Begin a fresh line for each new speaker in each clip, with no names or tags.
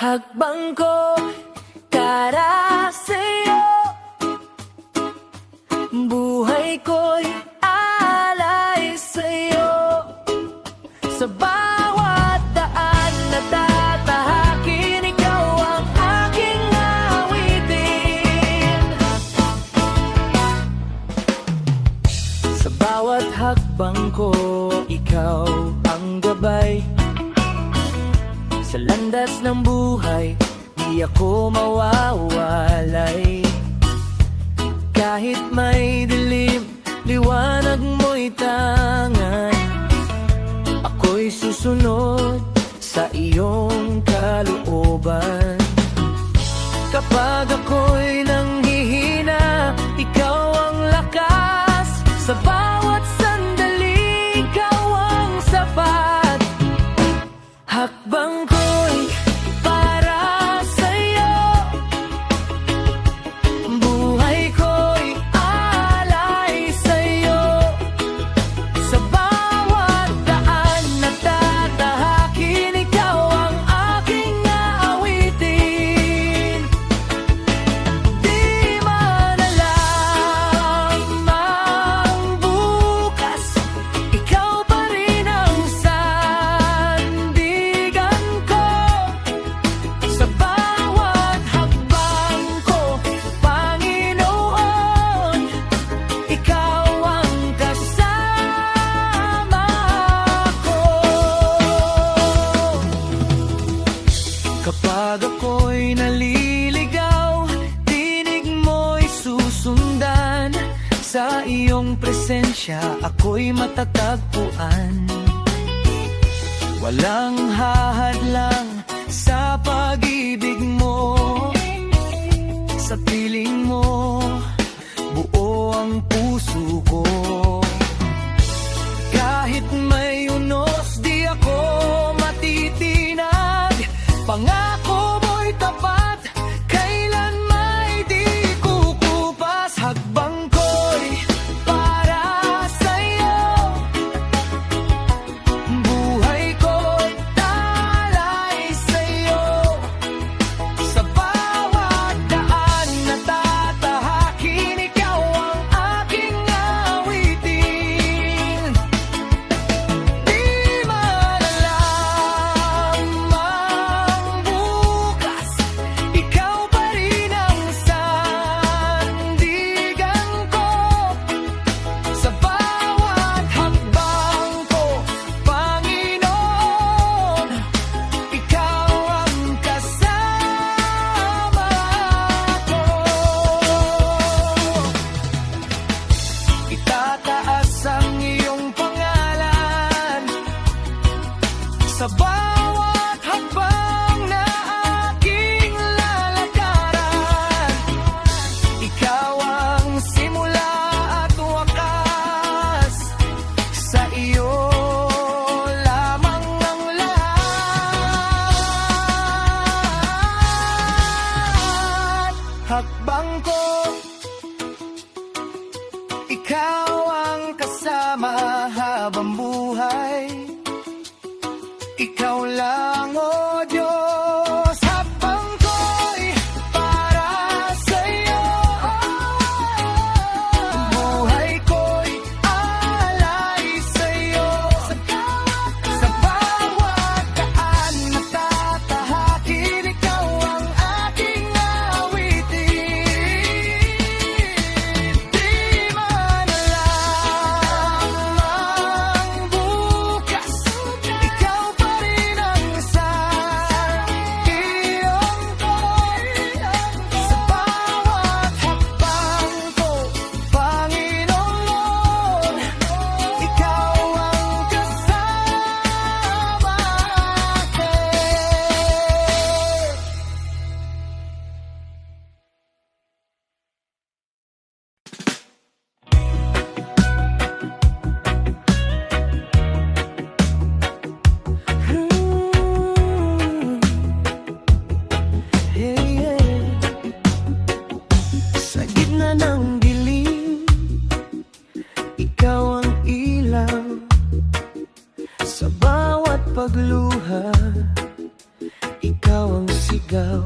Hakbang ko para sa'yo, buhay ko'y alay sa'yo. Sa bawat daan na tatahakin, ikaw ang aking awitin. Sa bawat hakbang ko, ikaw ang gabay. Sa landas ng buhay, di ako mawawalay. Kahit may dilim, liwanag mo'y tangan. Ako'y susunod sa iyong kalooban. Kapag ako'y nanghihina, ikaw ang lakas. Sa bawat sandali, ikaw ang sapat. Hakbang ko'y para sa'yo, buhay ko'y alay sa'yo. Sa bawat daan na tatahakin, ikaw ang aking aawitin. Di man alam ang bukas, ikaw pa rin ang sandigan ko. Sa bawat hakbang ko, Panginoon, ikaw ang kasama ko. Kapag ako'y naliligaw, tinig mo'y susundan. Sa iyong presensya, ako'y matatagpuan. Walang hahadlang sa pag-ibig mo. Sa piling mo, buo ang puso ko. Kahit may unos, di ako matitinag. Pangako mo'y tapat, kailan may di kukupas. Hakbang ko'y para sa'yo, buhay ko'y alay sa'yo. Sa bawat daan na tatahakin, ikaw ang aking awitin. Di man alam ang bukas, ikaw pa rin ang sandigan ko. Sa bawat hakbang ko, Panginoon, ikaw ang kasama ko. Itataas ang iyong pangalan sa bawat hakbang na aking lalakaran. Ikaw ang simula at wakas, sa iyo lamang ang lahat. Hakbang ko, ikaw ang kasama habang buhay. Ikaw lang, o Diyos. Hakbang ko'y para sa'yo, buhay ko'y alay sa'yo. Sa bawat daan na tatahakin, ikaw ang aking awitin. sigaw.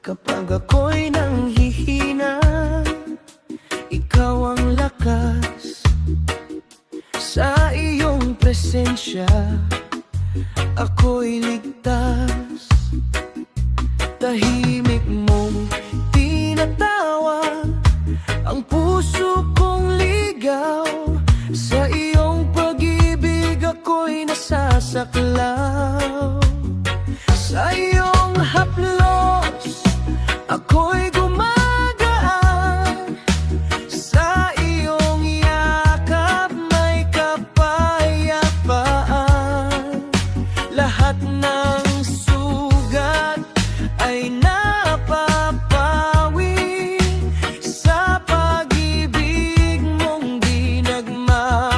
Kapag ako'y nanghihina, ikaw ang lakas. Sa iyong presensya, ako'y ligtas. Tahimik mong tinatawag ang puso kong ligaw. Sa iyong pag-ibig ako'y nasasaklaw. Sa iyong haplos ako'y gumagaan. Sa iyong yakap may kapayapaan. Lahat ng sugat ay napapawi sa pag-ibig mong di nagmamaliw.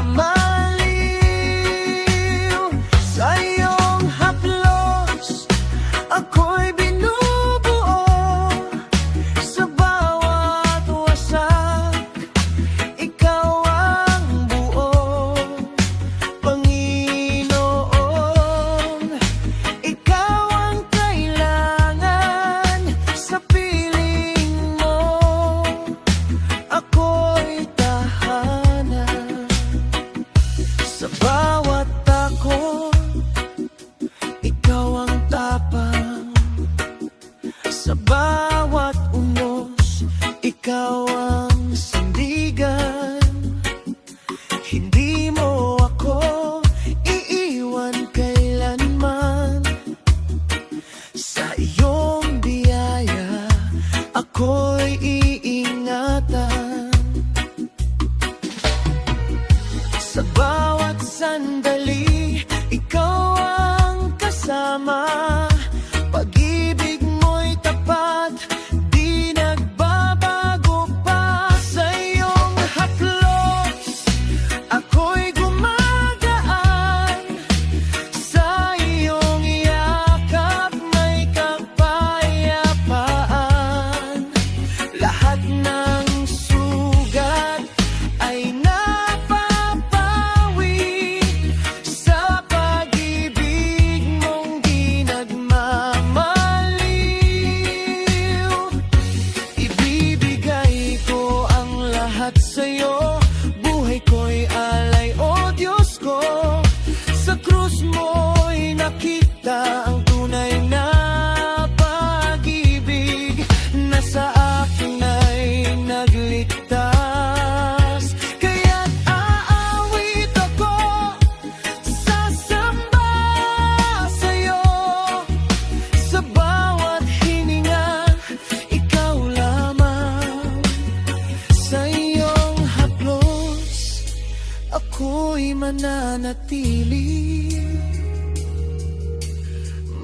Sa iyong haplos ako'y binubuo. Sa bawat wasak ikaw ang buo. Panginoon, ikaw ang kailangan. Sa piling mo ako'y tahanan. Sa bawat takot ikaw ang tapang. Sa bawat unos ikaw ang sandigan. Hindi mo ako iiwan kailanman. Sa iyong biyaya ako'y iingatan. Sa bawat sandali ikaw ang kasama. Pag-ibig mo'y tapat, di nagbabago pa. Sa iyong haplos ako'y gumagaan. Sa iyong yakap may kapayapaan. Lahat ng sugat ay napapawi sa pag-ibig mong di nagmamaliw. Ibibigay ko ang lahat sa'yo. Buhay ko'y alay, o Diyos ko. Sa krus mo'y nakita ang tunay na pag-ibig na sa akin ay nagligtas. Kaya't aawit ako, sasamba sa'yo. Sa bawat hininga, ikaw lamang. Sa iyong haplos ako'y mananatili.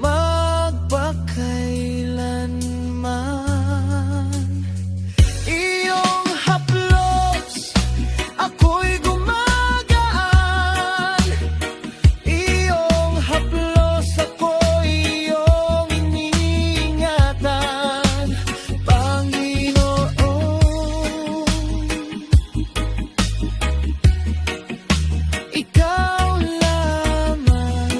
Magpakailanman. Iyong haplos ako'y gumagaan. Iyong haplos ako'y iyong iniingatan. Panginoon, ikaw lamang.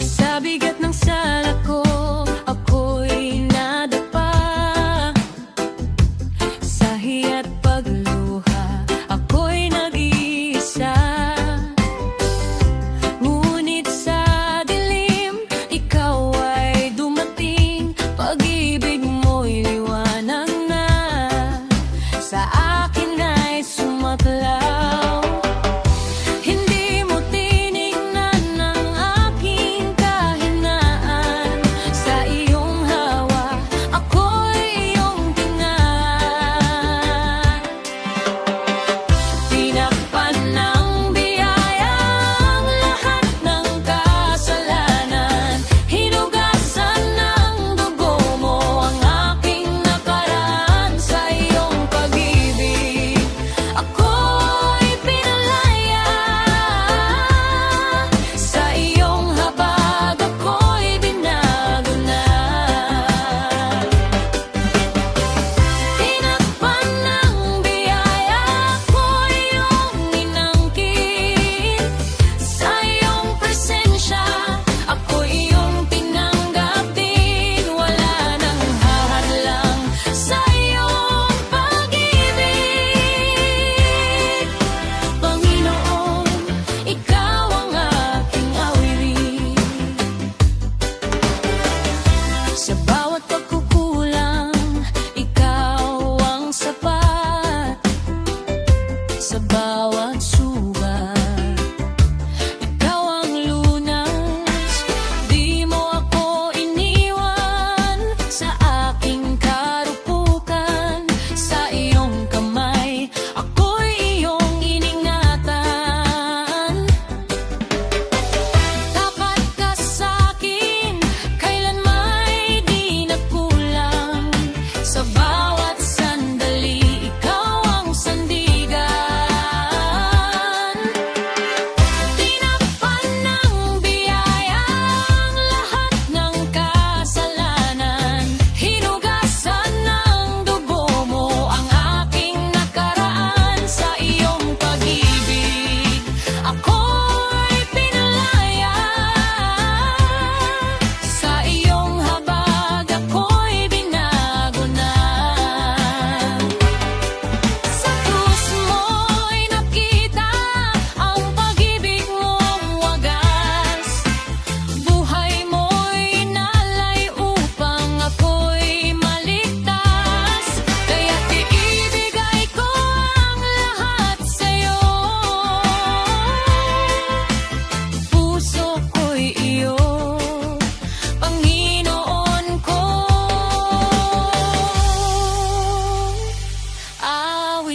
Sa bigat ng sala ko, ako'y nadapa. Sa hiya't pagluha, ako'y nag-iisa. Ngunit sa dilim, ikaw ay dumating. Pag-ibig mo'y liwanag na, sa akin ay sumaklaw. Hindi mo tinignan ang aking kahinaan. Sa iyong hawa, ako'y iyong tingnan.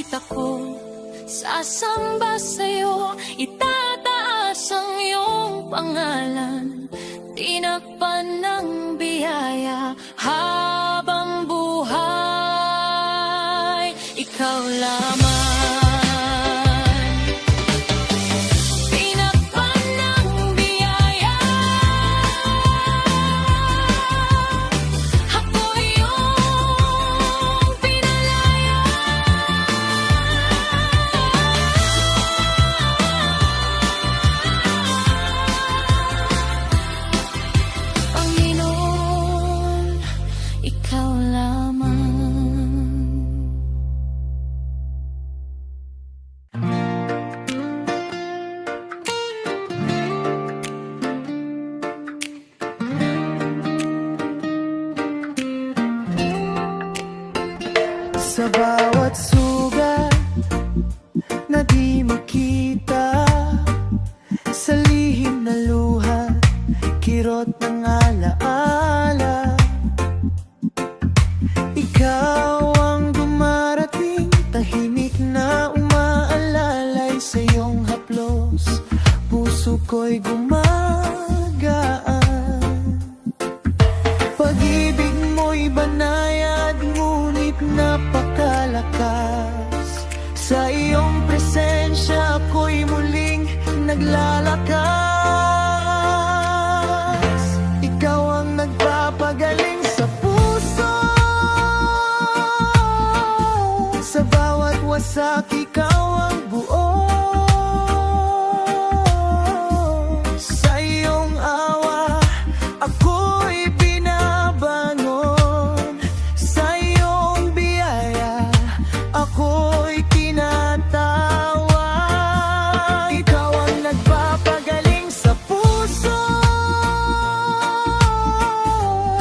awit ako, sasamba sa'yo, itataas ang iyong pangalan, tinakpan ng biyaya habang buhay, ikaw lamang.
Sa bawat sugat na di makita, sa lihim na luha, kirot ng alaala, ikaw ang dumarating, tahimik na umaalalay sa iyong haplos, puso ko'y gumagaan. Pag-ibig mo'y banayad, ngunit napakalakas. Sa iyong presensya ako'y muling naglalakas. Ikaw ang nagpapagaling sa puso, sa bawat wasak ikaw ang buo. Sa iyong awa ako'y binabangon, sa iyong biyaya ako'y tinatawa. Ikaw ang nagpapagaling sa puso,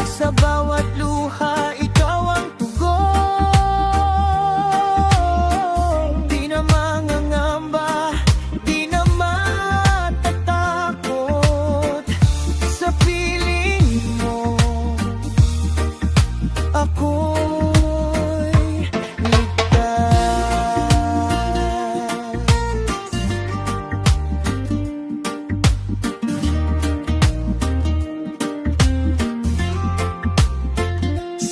sa bawat luha ikaw ang tugon. Di na mangangamba, di na matatakot, sa piling mo ako'y ligtas.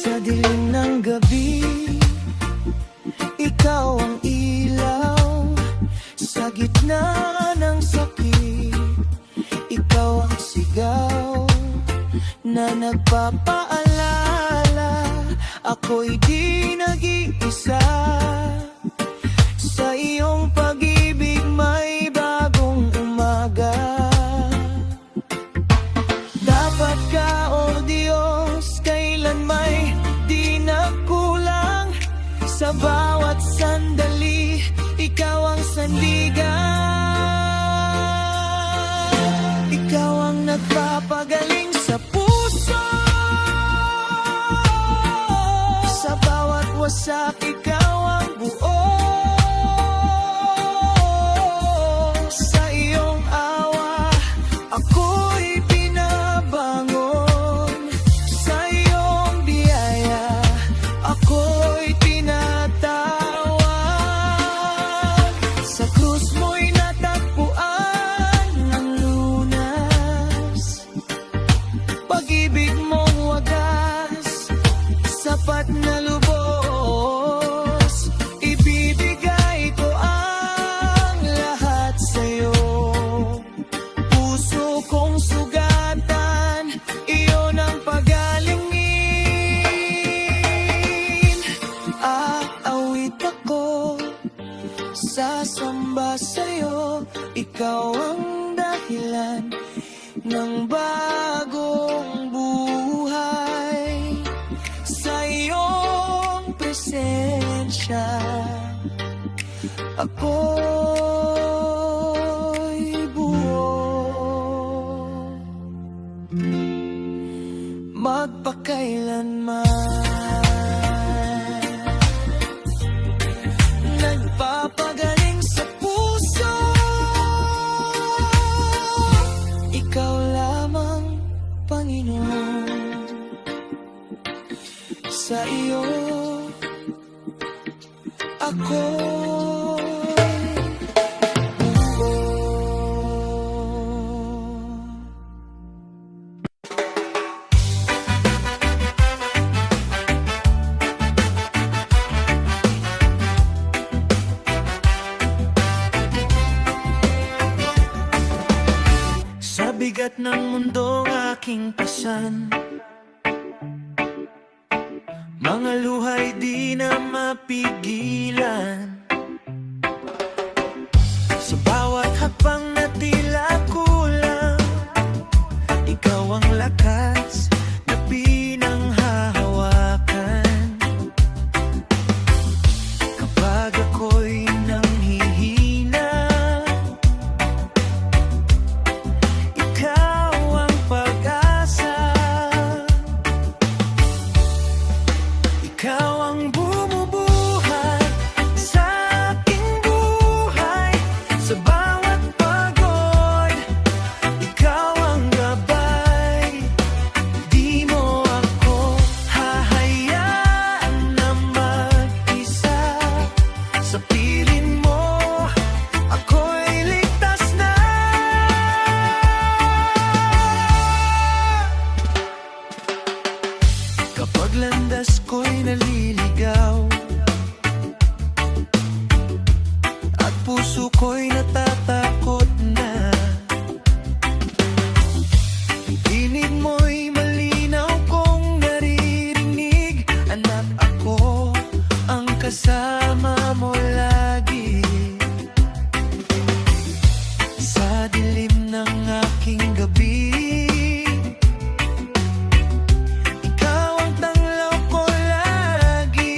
Sa dilim ng gabi, ikaw ang ilaw, sa gitna ng sakit, ikaw ang sigaw na nagpapaalala, ako'y di nag-iisa. Sa iyong pag-ibig may bagong umaga. Dapat ka, O Diyos, kailan may di nagkulang, sa bawat sandali ikaw ang sandigan. Ikaw ang nagpapagaling sa puso, sa bawat wasak ikaw ang buo. Sa iyong awa ako'y binabangon, sa iyong biyaya ako'y tinatawag. Sa krus mo'y natagpuan ng lunas, pag-ibig mong wagas, sapat na lubos. Ibibigay ko ang lahat sa'yo, puso kong sugatan, iyon ang pagalingin. Aawit ako, sasamba sa'yo, ikaw ang dahilan ng bagong buhay. Sa iyong presensya ako'y buo, magpakailanman. Nagpapagaling sa puso, ikaw lamang, Panginoon. Sa iyo ako sa bigat ng mundong aking pasan. Mga luhay di na mapigilan. Sa bawat hakbang na tila kulang, ikaw ang lakas na pinanghahawakan. Kapag ako'y nanghihina, ikaw ang pag-asa. Ikaw ang bumubuhay sa aking buhay. Sa bawat pagod, ikaw ang gabay. Di mo ako hahayaan na mag-isa. Sa piling mo, ako'y ligtas na. Kapag landas ko'y naliligaw at puso ko'y natatakot na, ang tinig mo'y malinaw kong naririnig. Anak, ako ang kasama mo lagi. Sa dilim ng aking gabi, ikaw ang tanglaw ko lagi.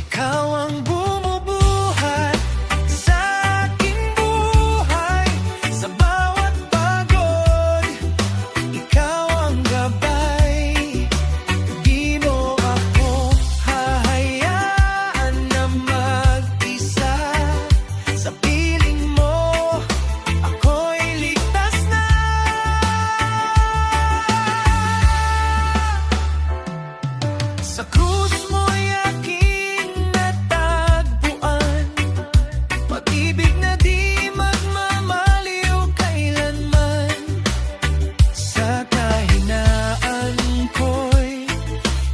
Ikaw ang bumubuhat sa aking buhay. Sa bawat pagod, ikaw ang gabay. Di mo ako hahayaan na mag-isa. Sa piling mo, ako'y ligtas na. Sa krus mo'y aking natagpuan, pag-ibig na di magmamaliw kailanman. Sa kahinaan ko'y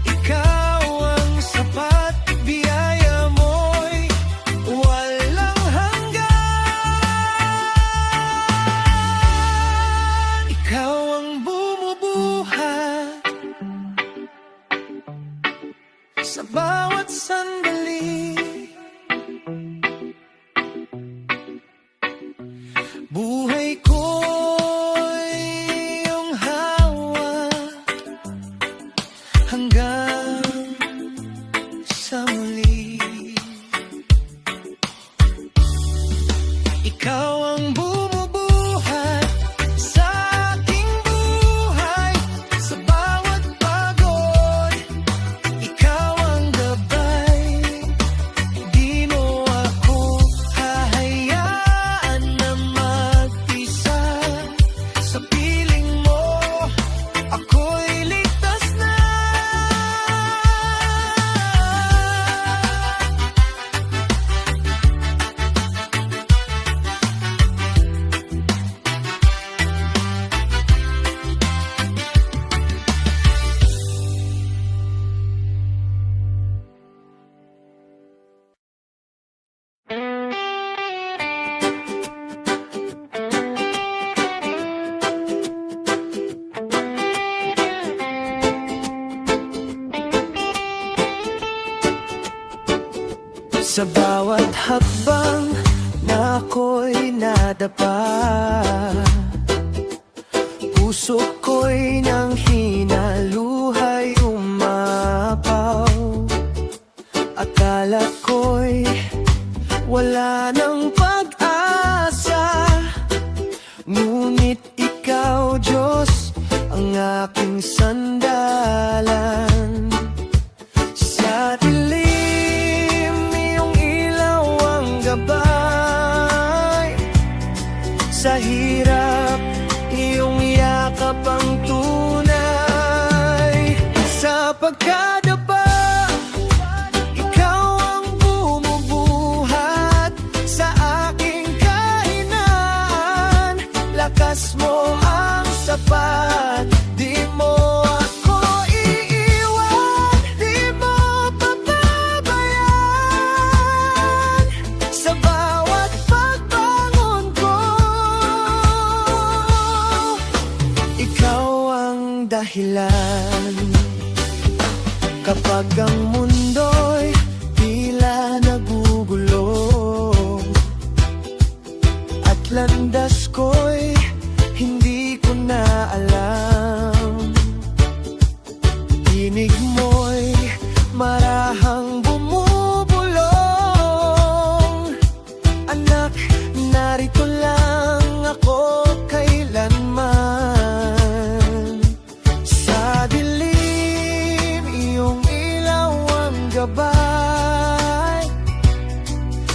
ikaw ang sapat, biyaya mo'y walang hanggan. Ikaw ang bumubuhat sa bawat sandali. Buhay ko'y iyong hawak hanggang sa muli. Ikaw ang bumubuhat sa aking buhay. Sa bawat pagod, ikaw ang gabay. Di mo ako hahayaan na mag-isa. Sa piling mo, ako'y ligtas na. Sa bawat hakbang na ako'y nadapa, puso ko'y nang hinaluhay umapaw. Akala ko'y wala nang pag-asa, ngunit ikaw, Diyos, ang aking sandalan. Sa dilim, iyong ilaw ang gabay. Sa hirap, iyong yakap ang tunay. Sa pagkadapa, gabay.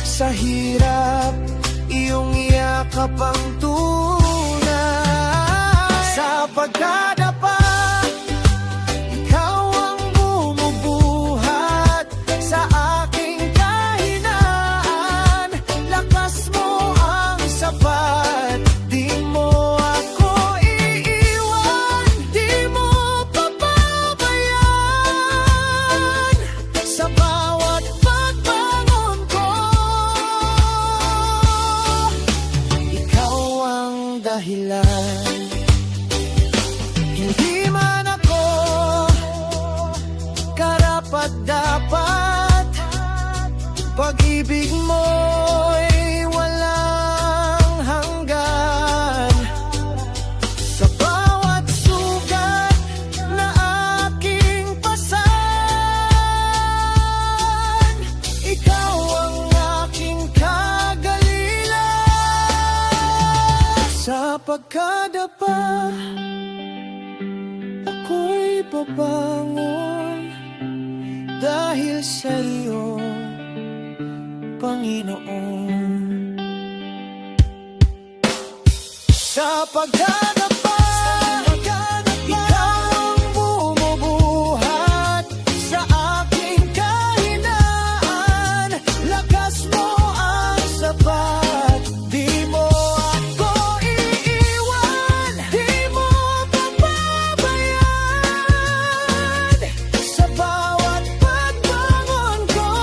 Sa hirap, iyong yakap ang tunay. Sa pagkadapa, ikaw ang bumubuhat sa aking kahinaan. Lakas mo ang sapat, di mo ako iiwan, di mo papabayaan. Sa bawat pagbangon ko, ikaw ang dahilan. Hindi man ako karapat-dapat, pag-ibig mo'y walang hanggan. Sa bawat sugat na aking pasan, ikaw ang aking kagalilan. Sa pagkadapa, ako'y babangon dahil sa iyo, Panginoon. Sa pagdadapa, ikaw ang bumubuhat sa aking kahinaan. Lakas mo ang sapat, di mo ako iiwan, di mo papabayaan. Sa bawat pagbangon ko,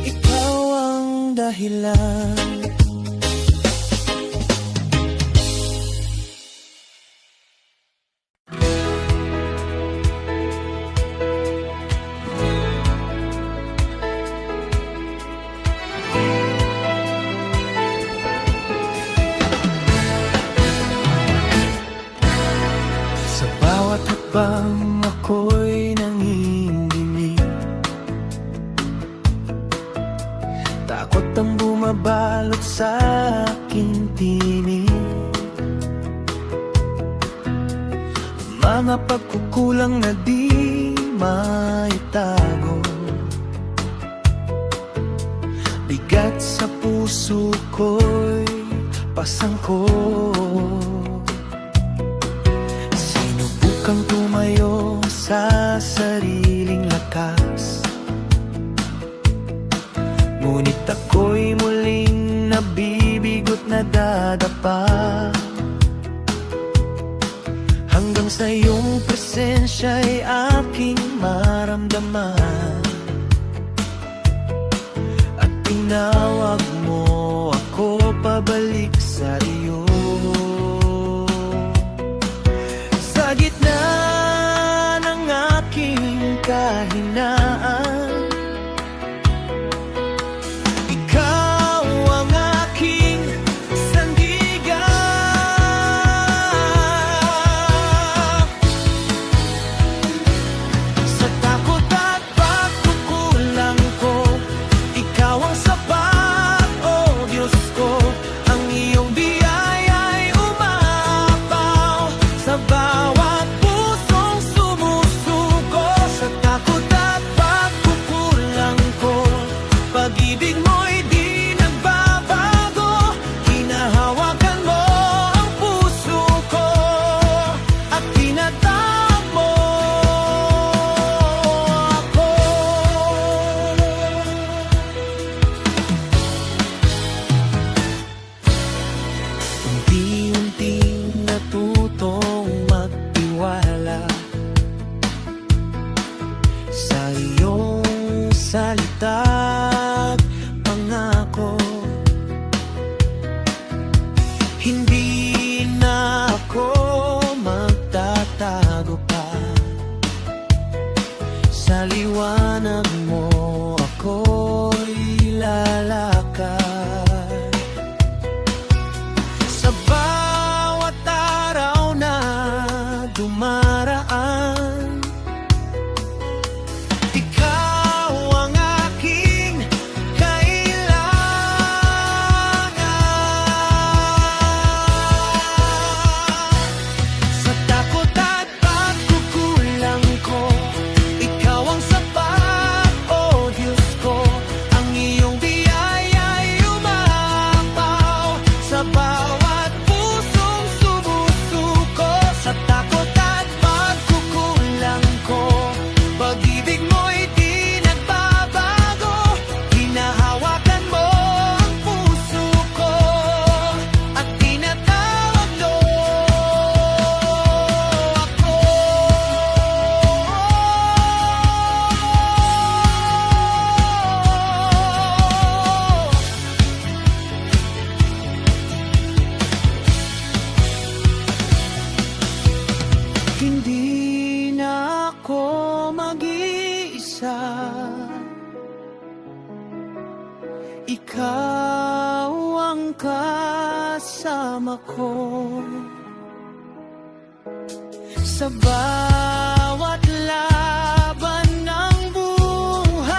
ikaw ang dahilan. Sa bawat hakbang ako'y nanginginig, takot ang bumabalot sa aking tinig. Mga pagkukulang na di maitago, bigat sa puso ko'y pasangko. Sinubukang tumayo sa sariling lakas, ngunit ako'y muling nabibigot na dadapa. Hanggang sa iyong presensya'y aking maramdaman, at tinawag mo ako pabalik sa iyo. Sa gitna ng aking kahinaan, ikaw ang aking sandigan. Sa takot at pagkukulang ko, ikaw ang sapat, o Diyos ko. Ang iyong biyaya'y umapaw sa bawat pusong sumusuko. Sa takot at pagkukulang ko, pag-ibig mo'y di nagbabago. Hinahawakan mo ang puso ko at tinatawag mo ako. Unti-unting natutong magtiwala sa iyong salita't pangako. Hindi na ako magtatago pa, sa liwanag mo ako'y lalakad. Sa bawat araw na dumaraan, ikaw ang aking kailangan. Sa takot at pagkukulang ko, ikaw ang kasama ko. Sa bawat laban ng buhay,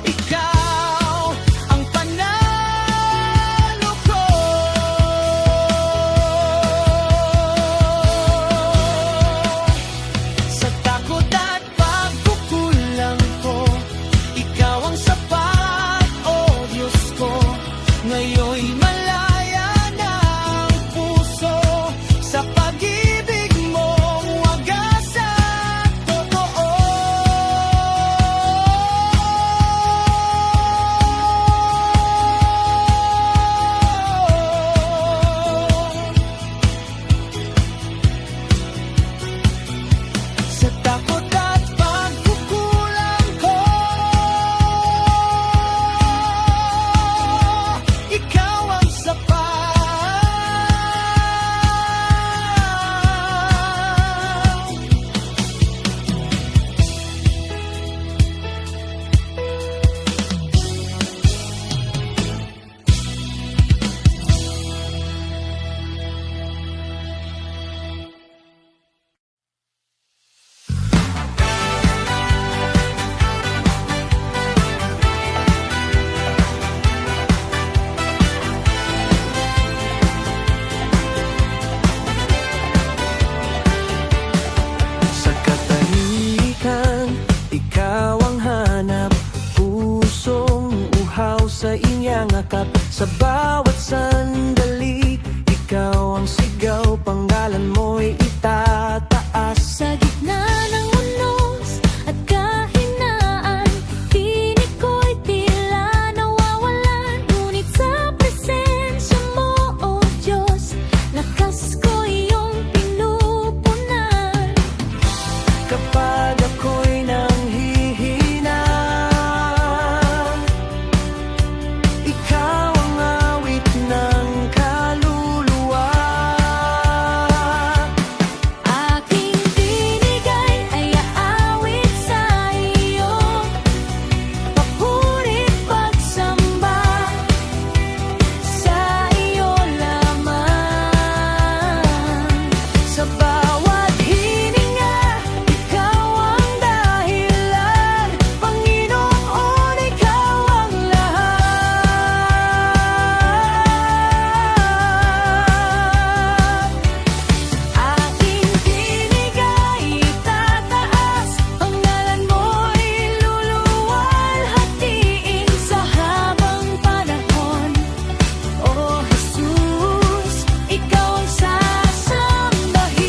ikaw ang panalo ko. Sa takot at pagkukulang ko, ikaw ang sapat, o Diyos ko. Ngayon'y malaya na ang puso sa pag-ibig mong wagas at totoo. Sa takot at pagkukulang ko, ikaw ang sapat. Sa katahimikan, ikaw ang hanap, pusong uhaw sa inyang akap. Sa bawat sandali, ikaw ang sigaw, panggalan mo'y itataas.
Sa gitna ng unos at kahinaan, tinig ko'y tila nawawalan. Ngunit sa presensya mo, O Diyos, lakas ko iyong pinupunan.
Kapag ako'y nanghihina, ikaw ang awit ng kaluluwa.
Aking binigay ay aawit sa iyo, papuri't pagsamba sa iyo lamang.
Sa bawat hininga, ikaw ang dahilan. Panginoon, ikaw ang lahat.
Aking binigay itataas, pangalan mo'y luluwalhatiin sa habang panahon. O Jesus, ikaw ang sasambahin.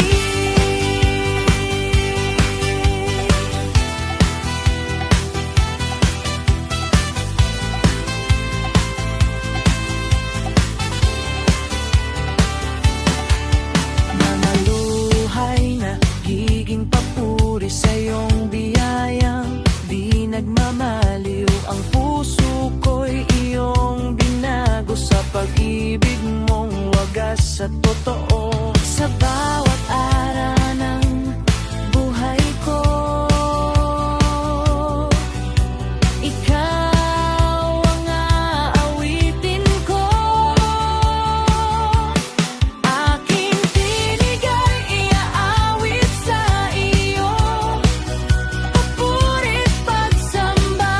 Mga luhay na higing papuri sa iyong biyayang di nagmamaliw. Ang puso ko'y iyong binago sa pag-ibig mong wagas at totoo.
Sa bawat araw ng buhay ko, ikaw ang aawitin ko. Aking binigay iaawit sa iyo, papuri't pagsamba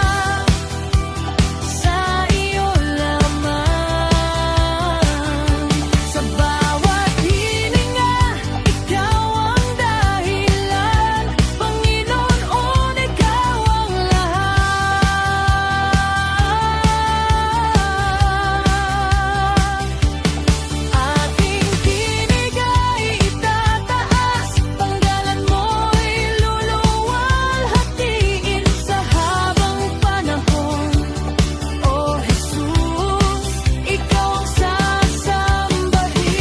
sa iyo lamang. Sa bawat hininga, ikaw ang dahilan. Panginoon, ikaw ang lahat. Aking binigay itataas, panggalan mo'y luluwalhatiin sa habang panahon. O Jesus, ikaw ang sasambahin.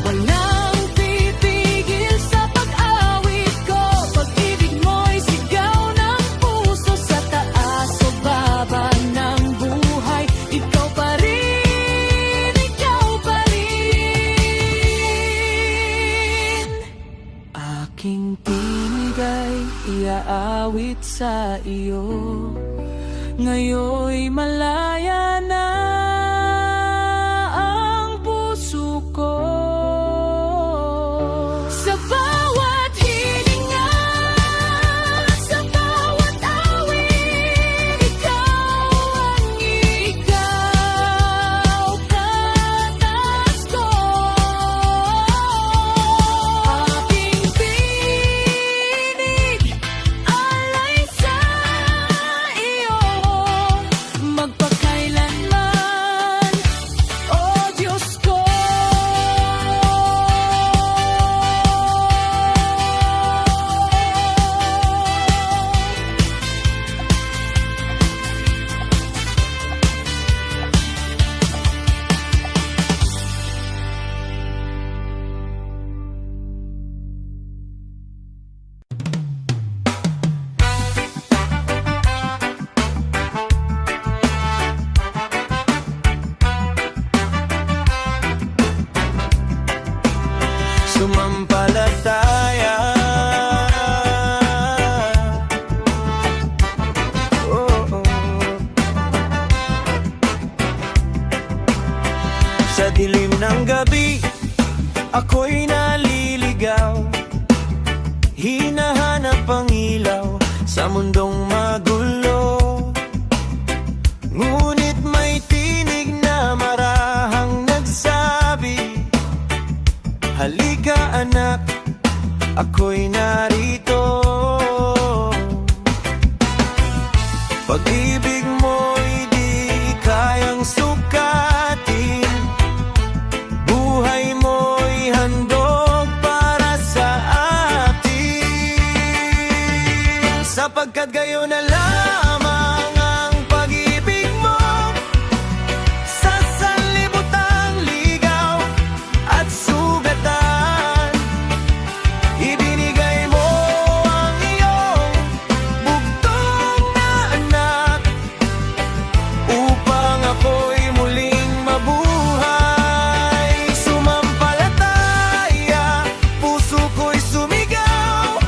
Walang pipigil sa pag-awit ko, pag-ibig mo'y sigaw ng puso. Sa taas o baba ng buhay, ikaw pa rin, ikaw pa rin.
Aking pinigay
sandigay iaawit sa iyo. Ngayon'y malaya na ang puso ko. Sa bawat hininga, sa bawat awit, ikaw ang ikaw, katas ko. Aking pinig, alay sa iyo, magpakailanman, oh Diyos ko.
Sumampalataya, oh, oh. Sa dilim ng gabi, ako'y naliligaw, hinahanap ang ilaw sa mundong magulo. Ngunit may tinig na marahang nagsabi, halika anak, ako'y narito. Pag-ibig mo'y di kayang sukatin, buhay mo'y handog para sa atin. Sapagkat gayon na lamang ang pag-ibig mo, sa sanlibutan ligaw at sugatan. Ibinigay mo ang iyong bugtong na anak, upang ako'y muling mabuhay. Sumampalataya, puso ko'y sumigaw,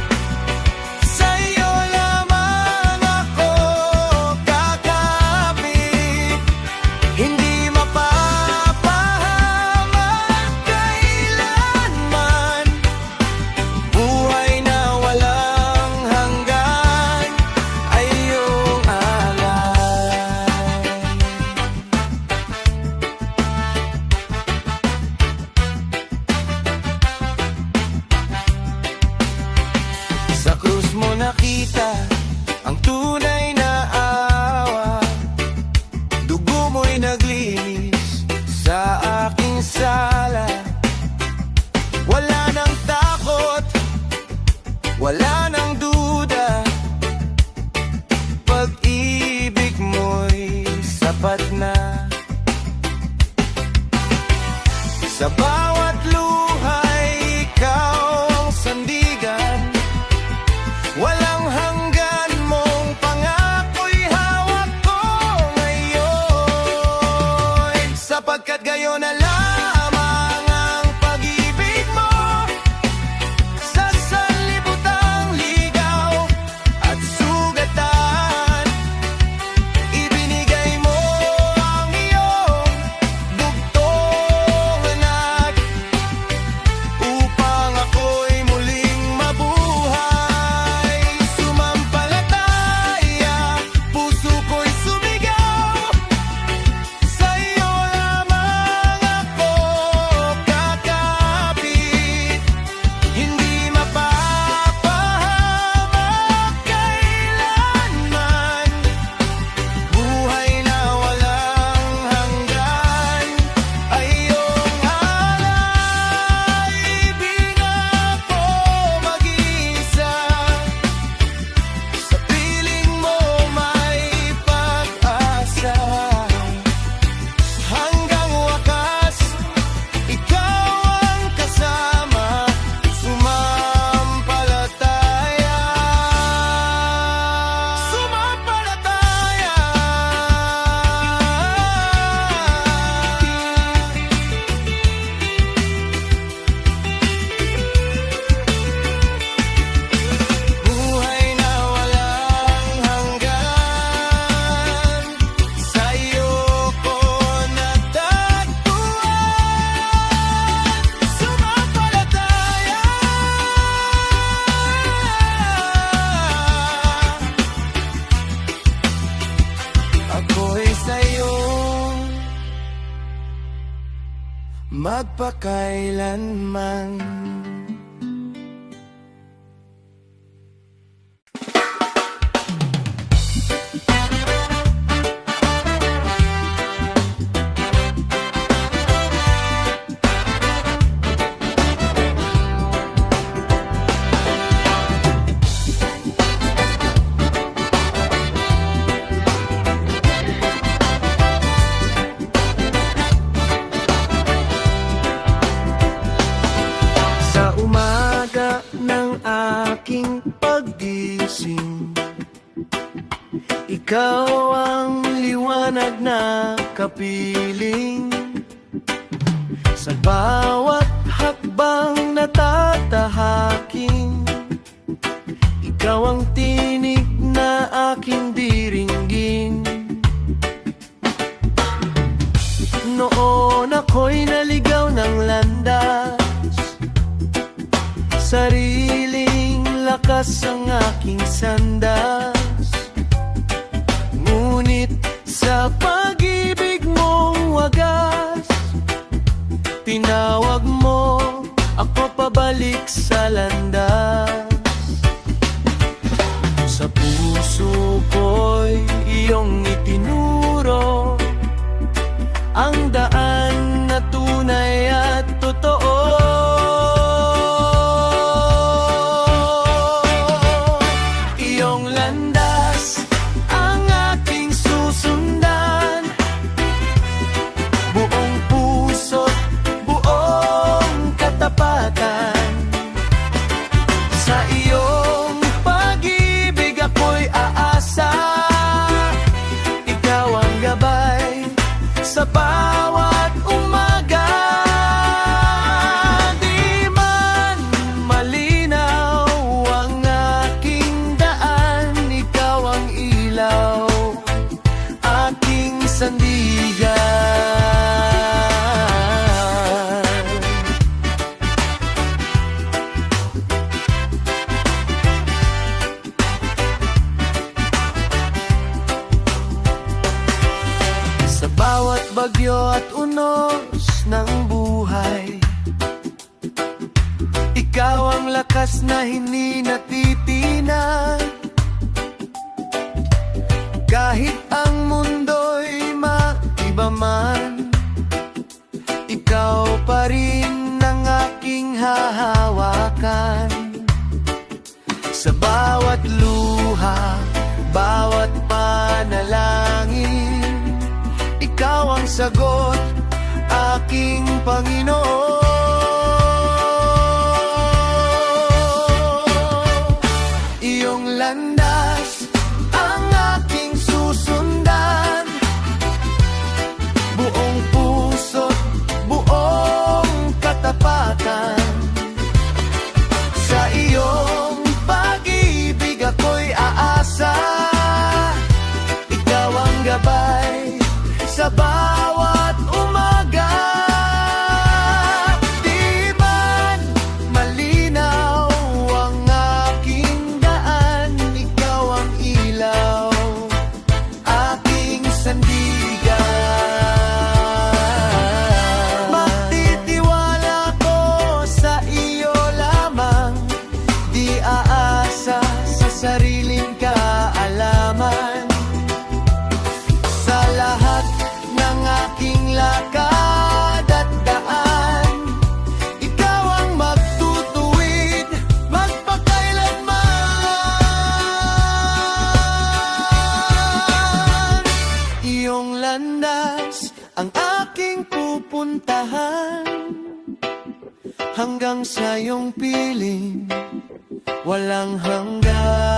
sa iyo lamang ako kakapit. Hindi mapapahamak kailanman, buhay na walang hanggan ay iyong alay. Sa krus mo nakita ang tunay na awa, dugo mo'y naglinis sa aking sala. Wala nang takot, wala nang duda, pag-ibig mo'y sapat na. Sa bawat luhay, ikaw ang sandigan, walang hanggan mong pangako'y hawak ko ngayon. Sapagkat gayon na lamang ang pag-ibig mo, sa sanlibutan magpakailanman. Sa umaga ng aking paggising, ikaw ang liwanag na kapiling. Sa bawat hakbang natatahaking, ikaw ang tinig na aking diringgin. Noon ako'y naligaw ng landas, sariling lakas ang aking sandas. Ngunit sa pag-ibig mong wagas, tinawag mo ako pabalik sa landas. Sa puso ko'y iyong itinuro ang daan na tunay at totoo. Iyong landas ang aking susundan, buong puso't buong katapatan. Sa iyong pag-ibig ako'y aasa, ikaw ang gabay sa bawat umaga. Di man malinaw ang aking daan, ikaw ang ilaw, aking sandigan. Sa bawat bagyo at unos ng buhay, ikaw ang lakas na hindi natitinag. Kahit ang mundo'y maiba man, ikaw pa rin ang aking hahawakan. Sa bawat luha, bawat panalangin, ikaw ang sagot, aking Panginoon. Iyong landas ang aking susundan, buong puso't buong katapatan. Sa iyong pag-ibig ako'y aasa, ikaw ang gabay sa bawat umaga. Di man malinaw ang aking daan, ikaw ang ilaw, aking sandigan. Magtitiwala ko sa iyo lamang, di aasa sa sariling kaalaman. Sa lahat ng aking lakad at daan, ikaw ang magtutuwid, magpakailanman. Iyong landas ang aking pupuntahan, hanggang sa iyong piling walang hanggan.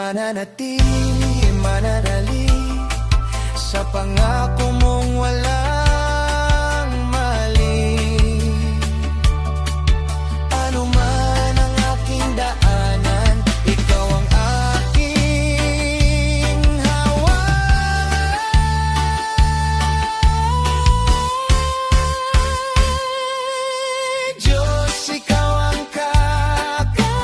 mananatili, mananali sa pangako mong walang mali. Ano man ang aking daanan, ikaw ang aking hawak. Diyos, ikaw ang kakapitan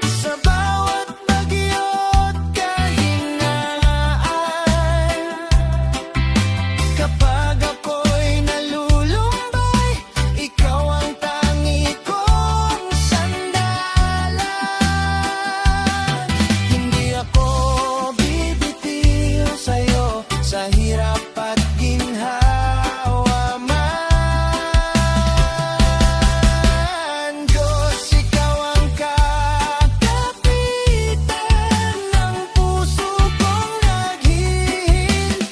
sa bawat bagyo't kahingaan. Kapag ako'y nalulumbay, ikaw ang tangi kong sandalan. Hindi ako bibitiw sa'yo sa hirap at ginhawa man. Diyos, ikaw ang kakapitan ng puso kong naghihintay.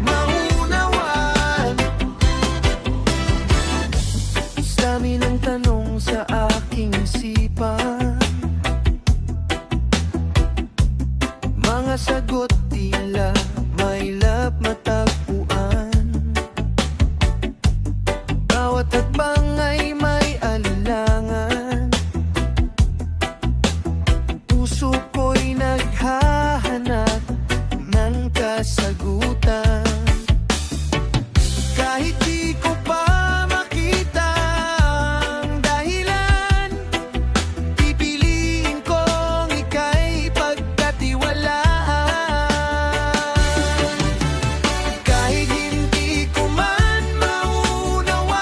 Maunawaan, dami ng tanong sa aking isipan, mga sagot tila may lap matagpuan. Bawat hakbang ay may alinlangan, puso ko'y naghahanap ng kasagutan. Kahit di ko pa makita ang dahilan, pipiliin kong ika'y pagkatiwalaan. Kahit hindi ko man maunawaan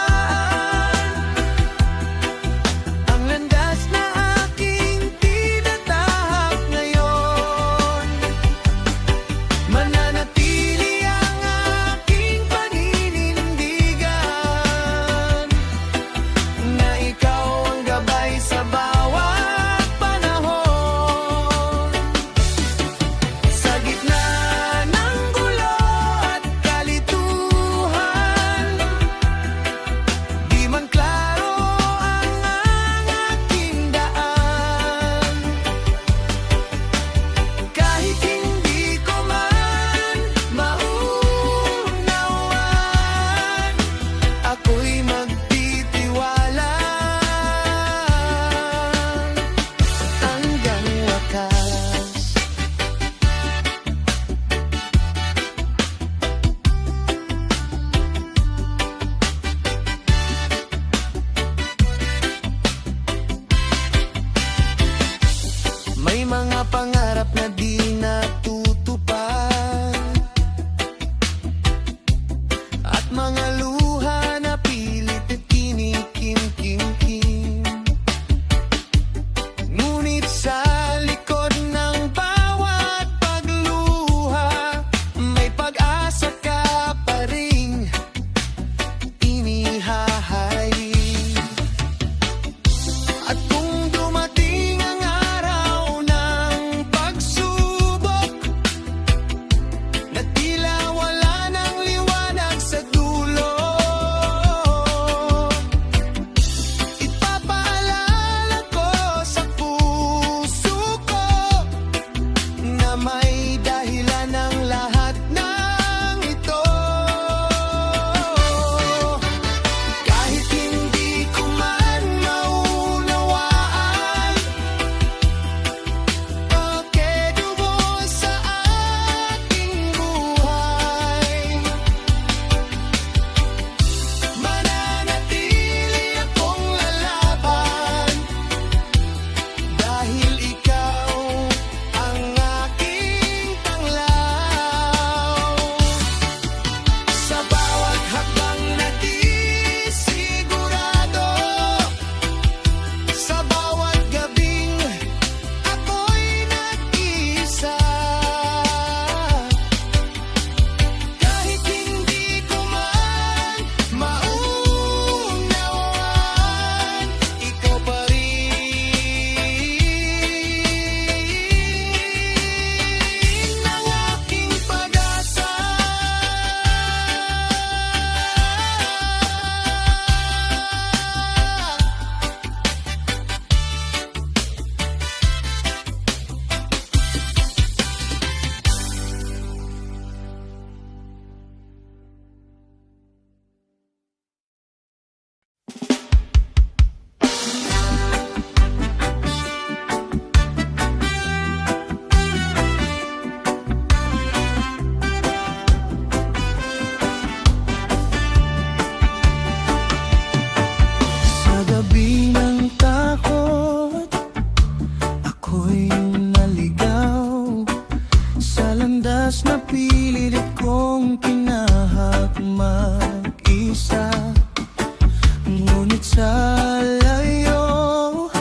sa layo,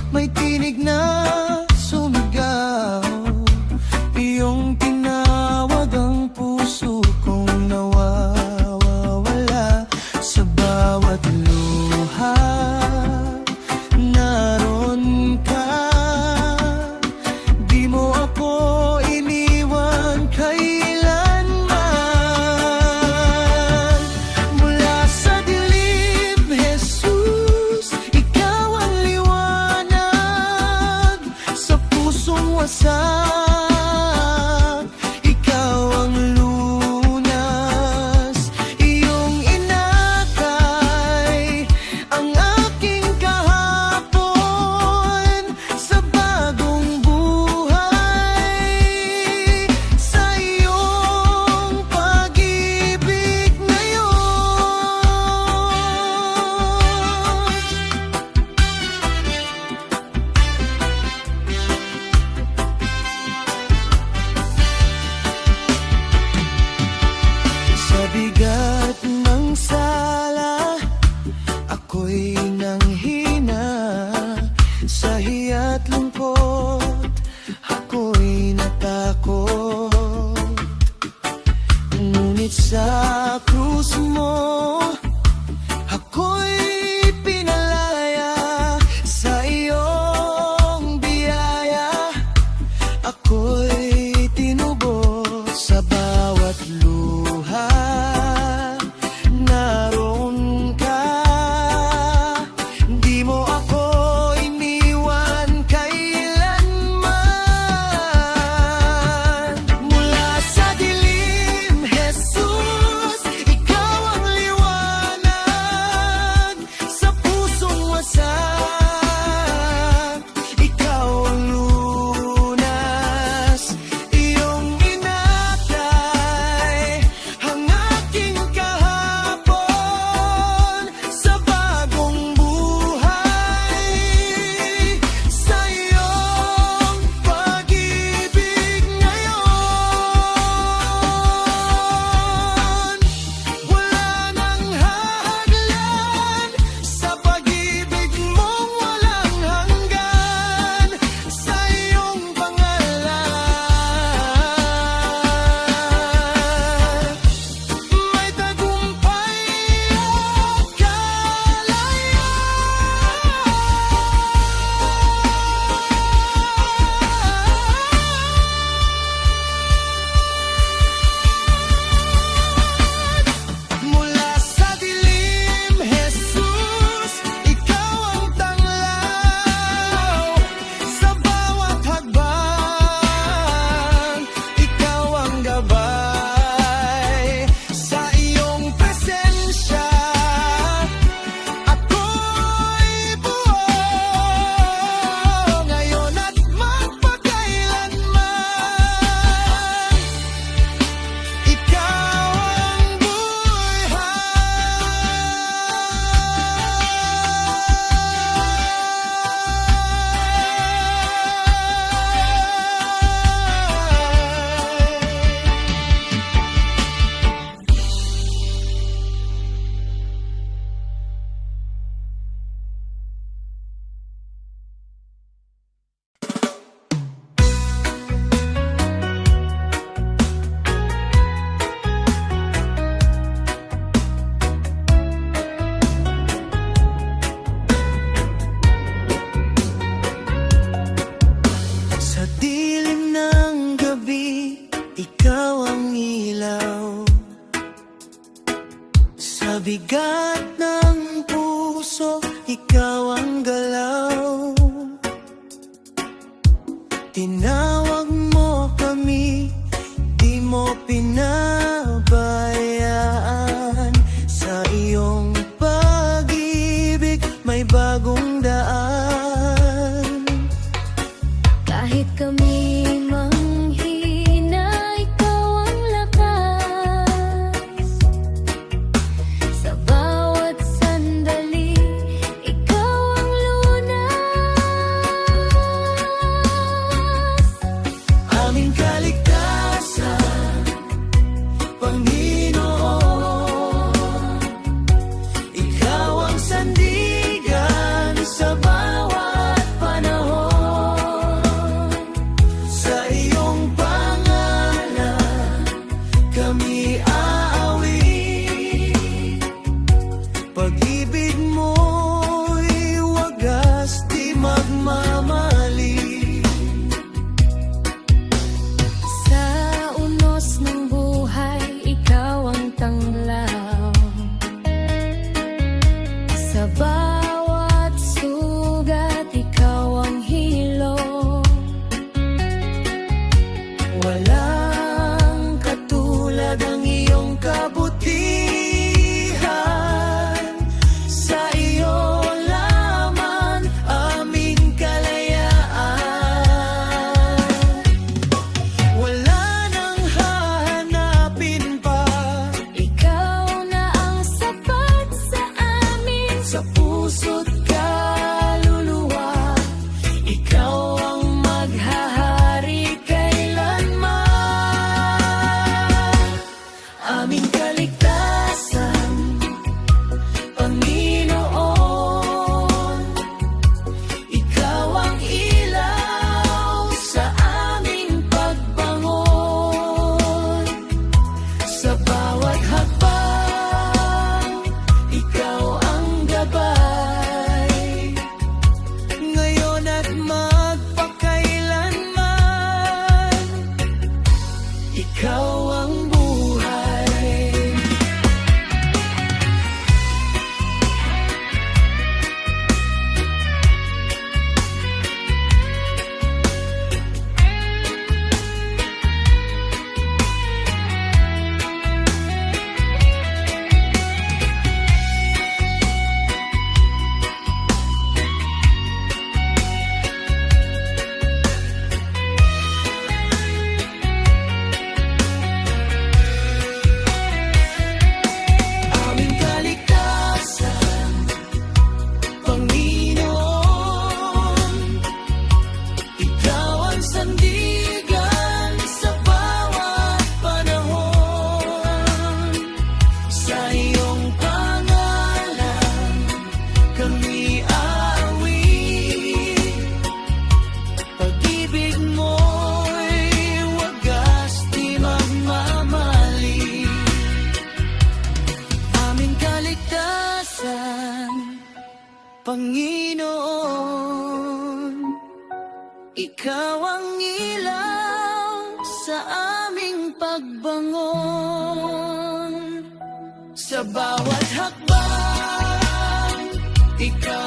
may tinig na sumigaw. Iyong tinawag ang puso kong nawawala. Sa bawat luha naroon ka. Di mo ako iniwan kailanman. Mula sa dilim, Jesus, ikaw ang liwanag. Sa pusong wasak, ikaw ang lunas. Iyong inakay ang aking kahapon sa bagong buhay. Sa iyong pag-ibig ngayon. Sa bigat ng sala, ako'y nanghina. Sa hiya't lungkot, ako'y natakot. Ngunit sa krus mo, ako'y pinalaya. Sa iyong biyaya, ako'y tinubos. Sa bawat luha naroon ka. Di mo ako iniwan kailanman. Mula sa dilim, Jesus, ikaw ang liwanag. Sa pusong wasak, ikaw ang lunas. Iyong inakay ang aking kahapon sa bagong buhay. Sa iyong pag-ibig ngayon, wala nang hahaglan. Sa pag-ibig mong walang hanggan. Sa iyong pangalan, may tagumpay at kalayaan. Mula sa dilim, Jesus, ikaw ang tanglaw. Sa bawat hakbang, ikaw ang gabay. Sa iyong presensya, ako'y buo ngayon at magpakailanman. Ikaw ang sa dilim ng gabi, ikaw ang ilaw. Sa bigat ng puso, ikaw ang galaw. Tinawag mo kami, di mo pinabayaan. Sa iyong pag-ibig, may bagong daan.
Kahit kami manghina, ikaw ang lakas. Sa bawat sandali, ikaw ang lunas.
Aming kaligtasan, Panginoon. Ikaw ang sandigan
Sa bawat sugat, ikaw ang hilo.
Walang katulad ang iyong kabutihan. Sa iyo lamang aming kalayaan. Wala nang hahanapin pa.
Ikaw na ang sapat sa amin.
Sa puso't kaluluwa, ikaw ang maghahari kailanman. Aming kaligtasan, Panginoon. Ikaw ang ilaw sa aming pagbangon. Sa bawat hakbang, ikaw ang gabay. Ngayon at magpakailanman, ikaw ang buhay. Aming kaligtasan, Panginoon. Ikaw ang sandigan sa bawat panahon. Sa iyong pangalan kami aawit. Pag-ibig mo'y wagas di magmamali. Aming kaligtasan, Panginoon. Ikaw ang ilaw sa aming pagbangon. Sa bawat hakbang, ikaw